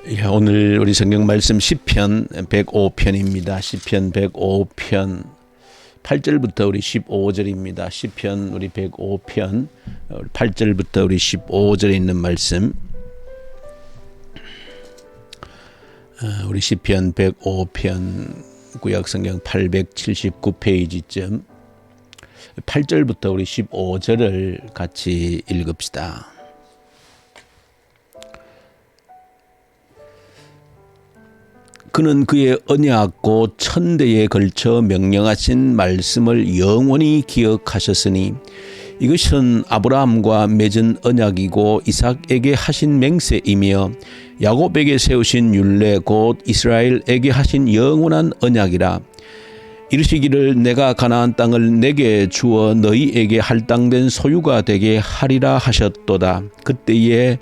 예, 오늘 우리 성경 말씀 시편 105편입니다. 시편 105편 8절부터 우리 15절입니다. 시편 우리 105편 8절부터 우리 15절에 있는 말씀. 우리 시편 105편 구약성경 879페이지쯤 8절부터 우리 15절을 같이 읽읍시다. 그는 그의 언약고 천대에 걸쳐 명령하신 말씀을 영원히 기억하셨으니 이것은 아브라함과 맺은 언약이고 이삭에게 하신 맹세이며 야곱에게 세우신 율례 곧 이스라엘에게 하신 영원한 언약이라. 이르시기를 내가 가나안 땅을 내게 주어 너희에게 할당된 소유가 되게 하리라 하셨도다. 그때에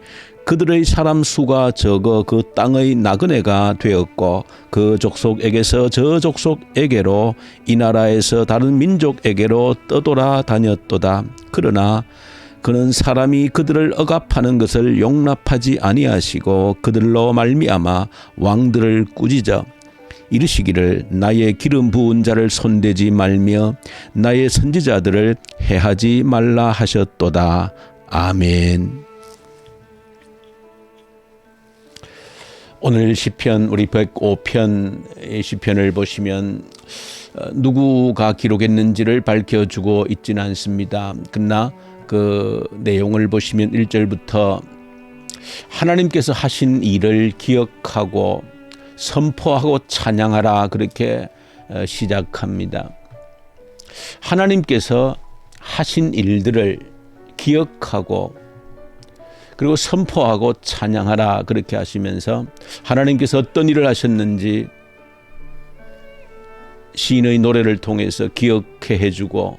그들의 사람 수가 적어 그 땅의 나그네가 되었고 그 족속에게서 저 족속에게로 이 나라에서 다른 민족에게로 떠돌아 다녔도다. 그러나 그는 사람이 그들을 억압하는 것을 용납하지 아니하시고 그들로 말미암아 왕들을 꾸짖어 이르시기를 나의 기름 부은 자를 손대지 말며 나의 선지자들을 해하지 말라 하셨도다. 아멘. 오늘 시편 우리 105편 시편을 보시면 누구가 기록했는지를 밝혀주고 있지는 않습니다. 그러나 그 내용을 보시면 1절부터 하나님께서 하신 일을 기억하고 선포하고 찬양하라 그렇게 시작합니다. 하나님께서 하신 일들을 기억하고 그리고 선포하고 찬양하라 그렇게 하시면서 하나님께서 어떤 일을 하셨는지 시인의 노래를 통해서 기억해 해주고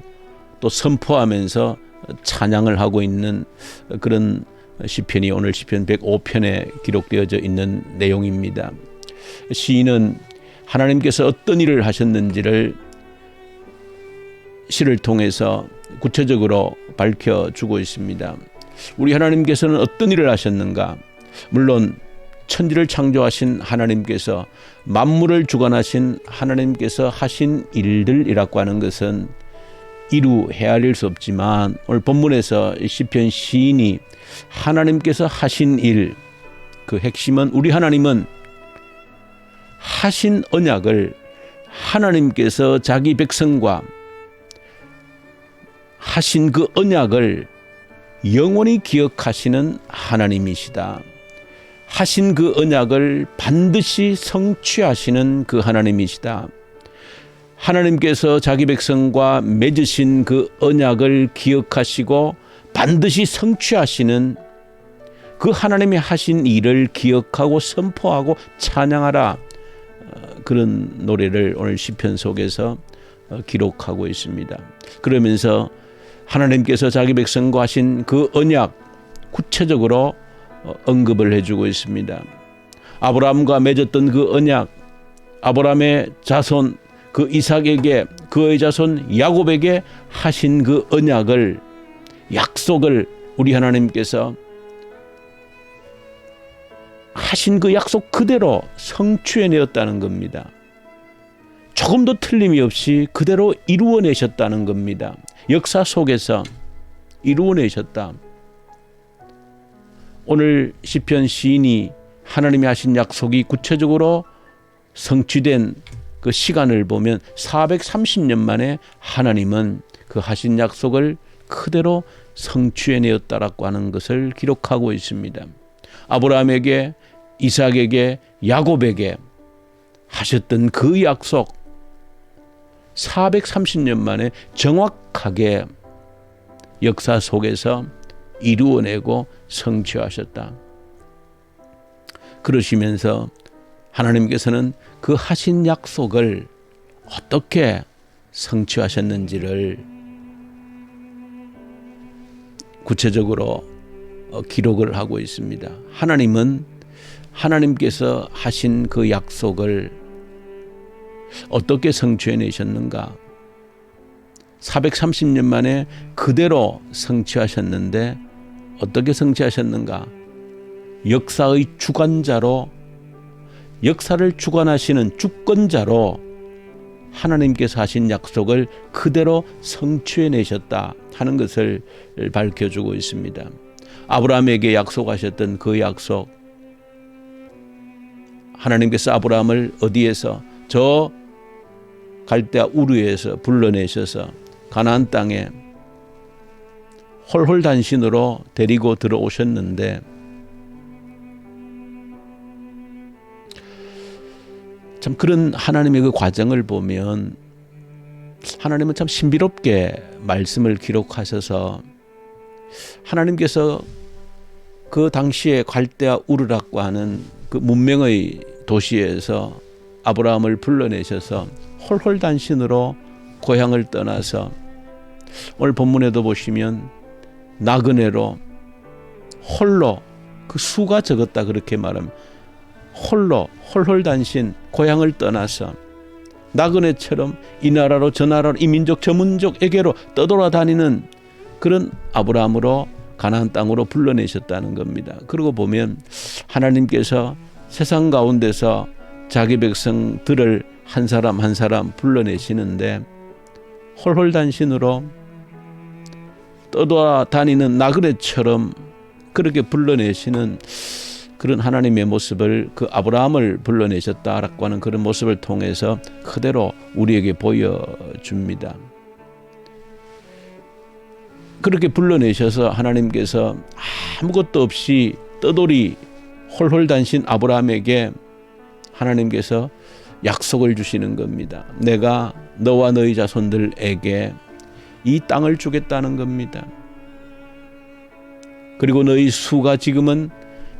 또 선포하면서 찬양을 하고 있는 그런 시편이 오늘 시편 105편에 기록되어져 있는 내용입니다. 시인은 하나님께서 어떤 일을 하셨는지를 시를 통해서 구체적으로 밝혀주고 있습니다. 우리 하나님께서는 어떤 일을 하셨는가? 물론 천지를 창조하신 하나님께서 만물을 주관하신 하나님께서 하신 일들이라고 하는 것은 이루 헤아릴 수 없지만 오늘 본문에서 시편 시인이 하나님께서 하신 일, 그 핵심은 우리 하나님은 하신 언약을 하나님께서 자기 백성과 하신 그 언약을 영원히 기억하시는 하나님이시다. 하신 그 언약을 반드시 성취하시는 그 하나님이시다. 하나님께서 자기 백성과 맺으신 그 언약을 기억하시고 반드시 성취하시는 그 하나님이 하신 일을 기억하고 선포하고 찬양하라. 그런 노래를 오늘 시편 속에서 기록하고 있습니다. 그러면서 하나님께서 자기 백성과 하신 그 언약 구체적으로 언급을 해주고 있습니다. 아브라함과 맺었던 그 언약, 아브라함의 자손 그 이삭에게 그의 자손 야곱에게 하신 그 언약을 약속을 우리 하나님께서 하신 그 약속 그대로 성취해내었다는 겁니다. 조금도 틀림이 없이 그대로 이루어내셨다는 겁니다. 역사 속에서 이루어내셨다. 오늘 시편 시인이 하나님이 하신 약속이 구체적으로 성취된 그 시간을 보면 430년 만에 하나님은 그 하신 약속을 그대로 성취해내었다라고 하는 것을 기록하고 있습니다. 아브라함에게, 이삭에게, 야곱에게 하셨던 그 약속 430년 만에 정확하게 역사 속에서 이루어내고 성취하셨다. 그러시면서 하나님께서는 그 하신 약속을 어떻게 성취하셨는지를 구체적으로 기록을 하고 있습니다. 하나님은 하나님께서 하신 그 약속을 어떻게 성취해내셨는가? 430년 만에 그대로 성취하셨는데 어떻게 성취하셨는가? 역사의 주관자로 역사를 주관하시는 주권자로 하나님께서 하신 약속을 그대로 성취해내셨다 하는 것을 밝혀주고 있습니다. 아브라함에게 약속하셨던 그 약속, 하나님께서 아브라함을 어디에서? 저 갈대아 우르에서 불러내셔서 가나안 땅에 홀홀단신으로 데리고 들어오셨는데, 참 그런 하나님의 그 과정을 보면 하나님은 참 신비롭게 말씀을 기록하셔서, 하나님께서 그 당시에 갈대아 우르락과 하는 그 문명의 도시에서 아브라함을 불러내셔서 홀홀단신으로 고향을 떠나서, 오늘 본문에도 보시면 나그네로 홀로, 그 수가 적었다 그렇게 말합니다. 홀로 홀홀단신 고향을 떠나서 나그네처럼 이 나라로 저 나라로 이 민족 저 민족에게로 떠돌아다니는 그런 아브라함으로 가나안 땅으로 불러내셨다는 겁니다. 그러고 보면 하나님께서 세상 가운데서 자기 백성들을 한 사람 한 사람 불러내시는데, 홀홀단신으로 떠돌아다니는 나그네처럼 그렇게 불러내시는 그런 하나님의 모습을, 그 아브라함을 불러내셨다라고 하는 그런 모습을 통해서 그대로 우리에게 보여줍니다. 그렇게 불러내셔서 하나님께서 아무것도 없이 떠돌이 홀홀단신 아브라함에게 하나님께서 약속을 주시는 겁니다. 내가 너와 너희 자손들에게 이 땅을 주겠다는 겁니다. 그리고 너희 수가 지금은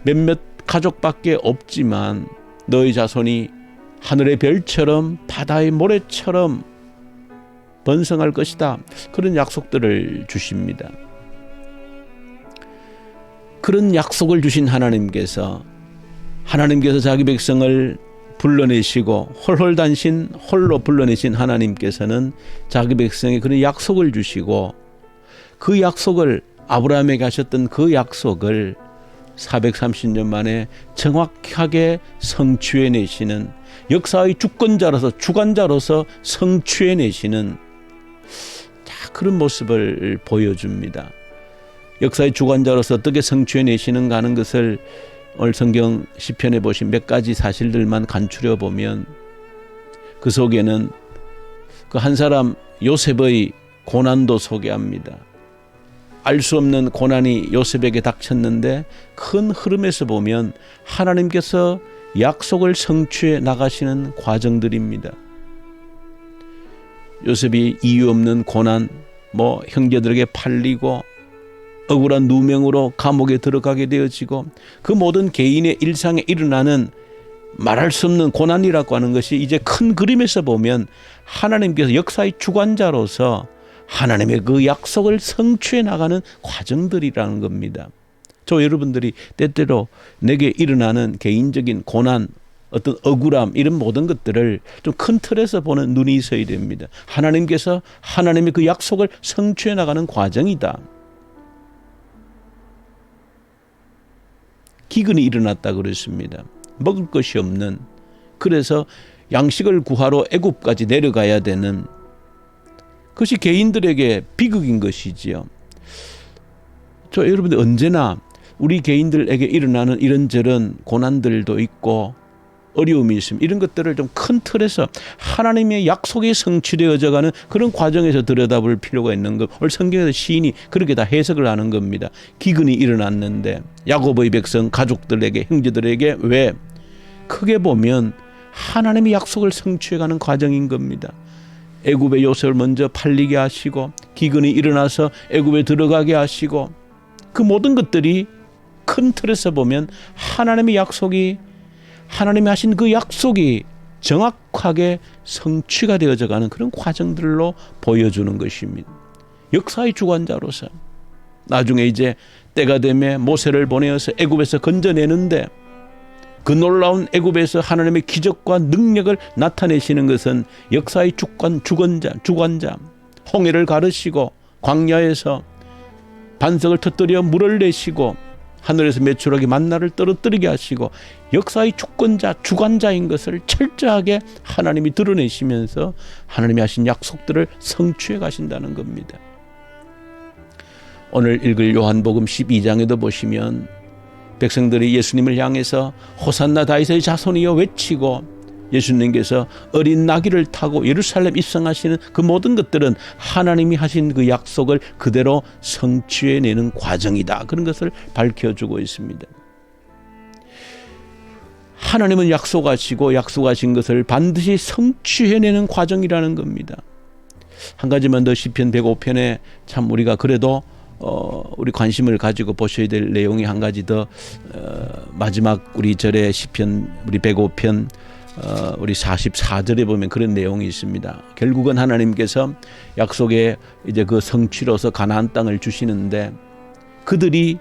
몇몇 가족밖에 없지만 너희 자손이 하늘의 별처럼 바다의 모래처럼 번성할 것이다. 그런 약속들을 주십니다. 그런 약속을 주신 하나님께서 자기 백성을 불러내시고 홀홀단신 홀로 불러내신 하나님께서는 자기 백성에 그런 약속을 주시고, 그 약속을, 아브라함에게 하셨던 그 약속을 430년 만에 정확하게 성취해내시는, 역사의 주권자로서 주관자로서 성취해내시는 그런 모습을 보여줍니다. 역사의 주관자로서 어떻게 성취해내시는가 하는 것을 오늘 성경 시편에 보신 몇 가지 사실들만 간추려 보면, 그 속에는 그 한 사람 요셉의 고난도 소개합니다. 알 수 없는 고난이 요셉에게 닥쳤는데, 큰 흐름에서 보면 하나님께서 약속을 성취해 나가시는 과정들입니다. 요셉이 이유 없는 고난, 형제들에게 팔리고 억울한 누명으로 감옥에 들어가게 되어지고, 그 모든 개인의 일상에 일어나는 말할 수 없는 고난이라고 하는 것이 이제 큰 그림에서 보면 하나님께서 역사의 주관자로서 하나님의 그 약속을 성취해 나가는 과정들이라는 겁니다. 저 여러분들이 때때로 내게 일어나는 개인적인 고난, 어떤 억울함, 이런 모든 것들을 좀 큰 틀에서 보는 눈이 있어야 됩니다. 하나님께서 하나님의 그 약속을 성취해 나가는 과정이다. 기근이 일어났다 그랬습니다. 먹을 것이 없는, 그래서 양식을 구하러 애굽까지 내려가야 되는, 그것이 개인들에게 비극인 것이지요. 여러분들 언제나 우리 개인들에게 일어나는 이런저런 고난들도 있고 어려움이 있습니다. 이런 것들을 좀 큰 틀에서 하나님의 약속이 성취되어져 가는 그런 과정에서 들여다볼 필요가 있는 것. 오늘 성경에서 시인이 그렇게 다 해석을 하는 겁니다. 기근이 일어났는데 야곱의 백성 가족들에게, 형제들에게, 왜? 크게 보면 하나님의 약속을 성취해가는 과정인 겁니다. 애굽의 요셉을 먼저 팔리게 하시고, 기근이 일어나서 애굽에 들어가게 하시고, 그 모든 것들이 큰 틀에서 보면 하나님의 약속이, 하나님이 하신 그 약속이 정확하게 성취가 되어져 가는 그런 과정들로 보여주는 것입니다. 역사의 주관자로서 나중에 이제 때가 되면 모세를 보내어서 애굽에서 건져내는데, 그 놀라운 애굽에서 하나님의 기적과 능력을 나타내시는 것은 역사의 주관자, 홍해를 가르시고 광야에서 반석을 터뜨려 물을 내시고 하늘에서 매출하게 만나를 떨어뜨리게 하시고 역사의 주권자, 주관자인 것을 철저하게 하나님이 드러내시면서 하나님이 하신 약속들을 성취해 가신다는 겁니다. 오늘 읽을 요한복음 12장에도 보시면 백성들이 예수님을 향해서 호산나 다윗의 자손이여 외치고 예수님께서 어린 나귀를 타고 예루살렘 입성하시는 그 모든 것들은 하나님이 하신 그 약속을 그대로 성취해내는 과정이다. 그런 것을 밝혀주고 있습니다. 하나님은 약속하시고 약속하신 것을 반드시 성취해내는 과정이라는 겁니다. 한 가지만 더 시편 105편에 참 우리가 그래도 우리 관심을 가지고 보셔야 될 내용이 한 가지 더 마지막 우리 절의 시편 우리 105편 우리 44절에 보면 그런 내용이 있습니다. 결국은 하나님께서 약속의 이제 그 성취로서 가나안 땅을 주시는데 그들이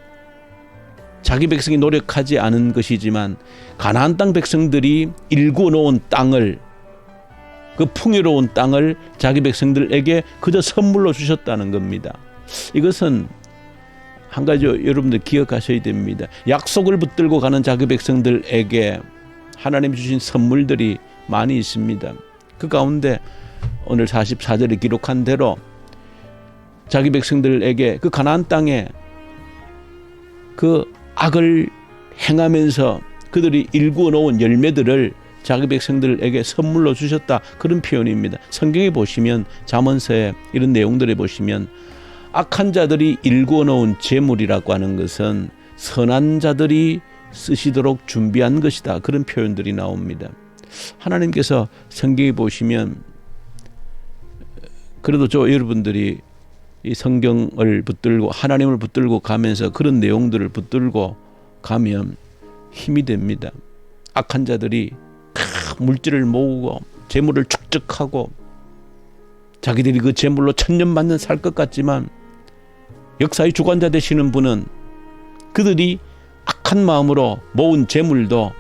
자기 백성이 노력하지 않은 것이지만 가나안 땅 백성들이 일구어 놓은 땅을 그 풍요로운 땅을 자기 백성들에게 그저 선물로 주셨다는 겁니다. 이것은 한 가지 여러분들 기억하셔야 됩니다. 약속을 붙들고 가는 자기 백성들에게 하나님 주신 선물들이 많이 있습니다. 그 가운데 오늘 44절에 기록한 대로 자기 백성들에게 그 가나안 땅에 그 악을 행하면서 그들이 일구어 놓은 열매들을 자기 백성들에게 선물로 주셨다. 그런 표현입니다. 성경에 보시면 잠언서에 이런 내용들에 보시면 악한 자들이 일구어 놓은 재물이라고 하는 것은 선한 자들이 쓰시도록 준비한 것이다. 그런 표현들이 나옵니다. 하나님께서 성경에 보시면 그래도 여러분들이 이 성경을 붙들고 하나님을 붙들고 가면서 그런 내용들을 붙들고 가면 힘이 됩니다. 악한 자들이 물질을 모으고 재물을 축적하고 자기들이 그 재물로 천년만년 살 것 같지만 역사의 주관자 되시는 분은 그들이 악한 마음으로 모은 재물도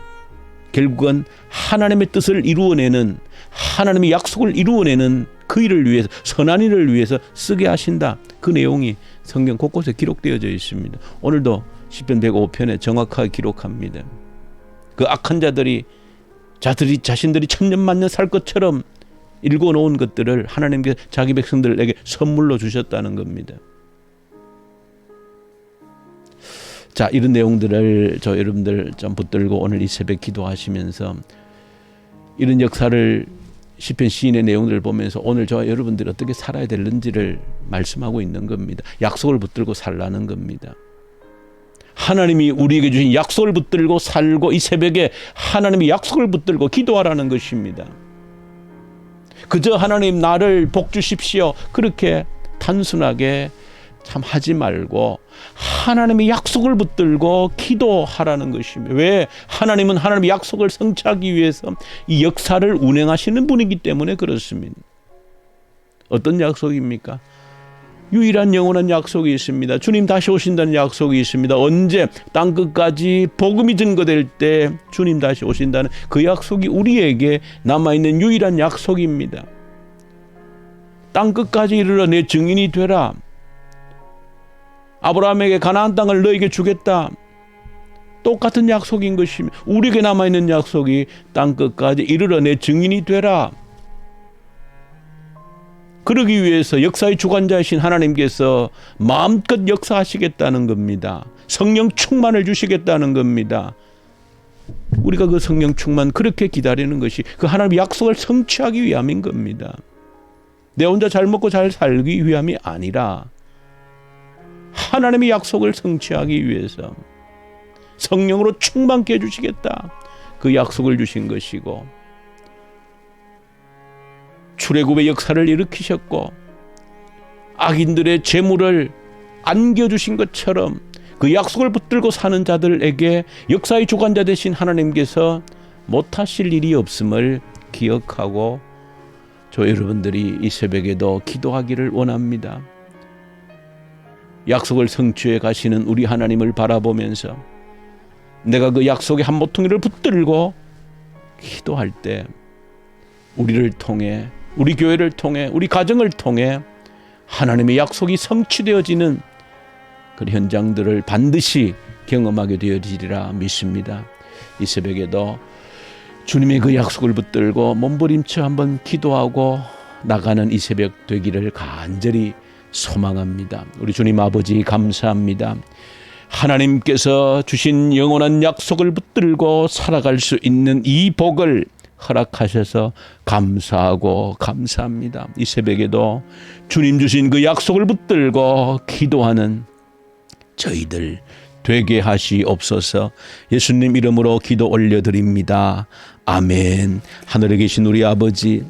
결국은 하나님의 뜻을 이루어내는 하나님의 약속을 이루어내는 그 일을 위해서 선한 일을 위해서 쓰게 하신다. 그 내용이 성경 곳곳에 기록되어져 있습니다. 오늘도 시편 105편에 정확하게 기록합니다. 그 악한 자들이 자신들이 천년만년 살 것처럼 일궈놓은 것들을 하나님께서 자기 백성들에게 선물로 주셨다는 겁니다. 자, 이런 내용들을 여러분들 좀 붙들고 오늘 이 새벽 기도하시면서 이런 역사를 시편 시인의 내용들을 보면서 오늘 여러분들이 어떻게 살아야 되는지를 말씀하고 있는 겁니다. 약속을 붙들고 살라는 겁니다. 하나님이 우리에게 주신 약속을 붙들고 살고 이 새벽에 하나님의 약속을 붙들고 기도하라는 것입니다. 그저 하나님 나를 복 주십시오. 그렇게 단순하게 참 하지 말고 하나님의 약속을 붙들고 기도하라는 것입니다. 왜? 하나님은 하나님의 약속을 성취하기 위해서 이 역사를 운행하시는 분이기 때문에 그렇습니다. 어떤 약속입니까? 유일한 영원한 약속이 있습니다. 주님 다시 오신다는 약속이 있습니다. 언제? 땅끝까지 복음이 증거될 때 주님 다시 오신다는 그 약속이 우리에게 남아있는 유일한 약속입니다. 땅끝까지 이르러 내 증인이 되라. 아브라함에게 가나안 땅을 너에게 주겠다. 똑같은 약속인 것입니다. 우리에게 남아있는 약속이 땅끝까지 이르러 내 증인이 되라. 그러기 위해서 역사의 주관자이신 하나님께서 마음껏 역사하시겠다는 겁니다. 성령 충만을 주시겠다는 겁니다. 우리가 그 성령 충만 그렇게 기다리는 것이 그 하나님의 약속을 성취하기 위함인 겁니다. 내 혼자 잘 먹고 잘 살기 위함이 아니라 하나님의 약속을 성취하기 위해서 성령으로 충만케 해주시겠다. 그 약속을 주신 것이고 출애굽의 역사를 일으키셨고 악인들의 재물을 안겨주신 것처럼 그 약속을 붙들고 사는 자들에게 역사의 주관자 되신 하나님께서 못하실 일이 없음을 기억하고 여러분들이 이 새벽에도 기도하기를 원합니다. 약속을 성취해 가시는 우리 하나님을 바라보면서 내가 그 약속의 한 모퉁이를 붙들고 기도할 때 우리를 통해 우리 교회를 통해 우리 가정을 통해 하나님의 약속이 성취되어지는 그 현장들을 반드시 경험하게 되어지리라 믿습니다. 이 새벽에도 주님의 그 약속을 붙들고 몸부림쳐 한번 기도하고 나가는 이 새벽 되기를 간절히 소망합니다. 우리 주님 아버지 감사합니다. 하나님께서 주신 영원한 약속을 붙들고 살아갈 수 있는 이 복을 허락하셔서 감사하고 감사합니다. 이 새벽에도 주님 주신 그 약속을 붙들고 기도하는 저희들 되게 하시옵소서. 예수님 이름으로 기도 올려드립니다. 아멘. 하늘에 계신 우리 아버지,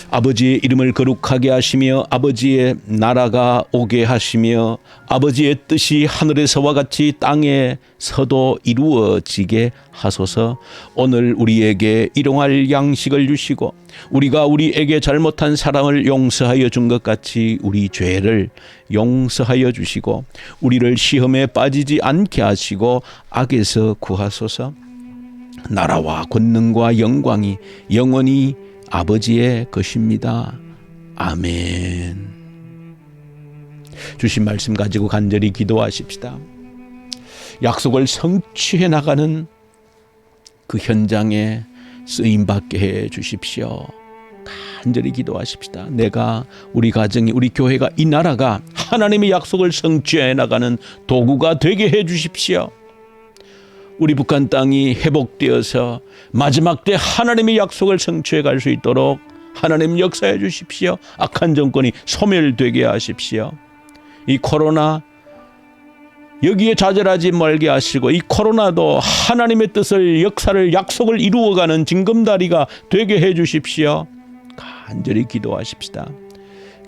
아버지의 이름을 거룩하게 하시며 아버지의 나라가 오게 하시며 아버지의 뜻이 하늘에서와 같이 땅에서도 이루어지게 하소서. 오늘 우리에게 일용할 양식을 주시고 우리가 우리에게 잘못한 사람을 용서하여 준 것 같이 우리 죄를 용서하여 주시고 우리를 시험에 빠지지 않게 하시고 악에서 구하소서. 나라와 권능과 영광이 영원히 아버지의 것입니다. 아멘. 주신 말씀 가지고 간절히 기도하십시다. 약속을 성취해 나가는 그 현장에 쓰임받게 해 주십시오. 간절히 기도하십시다. 내가, 우리 가정이, 우리 교회가, 이 나라가 하나님의 약속을 성취해 나가는 도구가 되게 해 주십시오. 우리 북한 땅이 회복되어서 마지막 때 하나님의 약속을 성취해 갈 수 있도록 하나님 역사해 주십시오. 악한 정권이 소멸되게 하십시오. 이 코로나 여기에 좌절하지 말게 하시고 이 코로나도 하나님의 뜻을, 역사를, 약속을 이루어가는 징검다리가 되게 해 주십시오. 간절히 기도하십시다.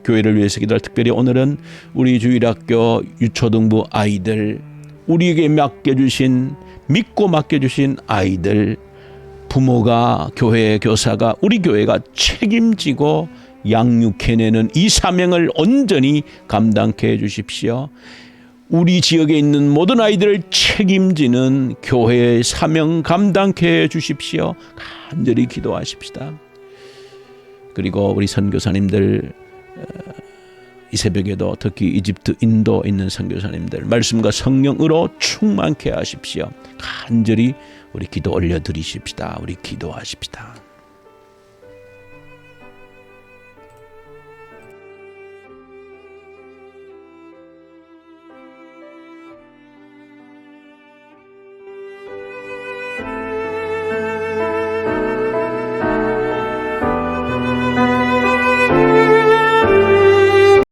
교회를 위해서 기도할, 특별히 오늘은 우리 주일학교 유초등부 아이들, 우리에게 맡겨주신, 믿고 맡겨주신 아이들, 부모가, 교회 교사가, 우리 교회가 책임지고 양육해내는 이 사명을 온전히 감당케 해주십시오. 우리 지역에 있는 모든 아이들을 책임지는 교회의 사명 감당케 해주십시오. 간절히 기도하십시다. 그리고 우리 선교사님들, 이 새벽에도 특히 이집트, 인도 있는 선교사님들 말씀과 성령으로 충만케 하십시오. 간절히 우리 기도 올려드리십시다. 우리 기도하십시다.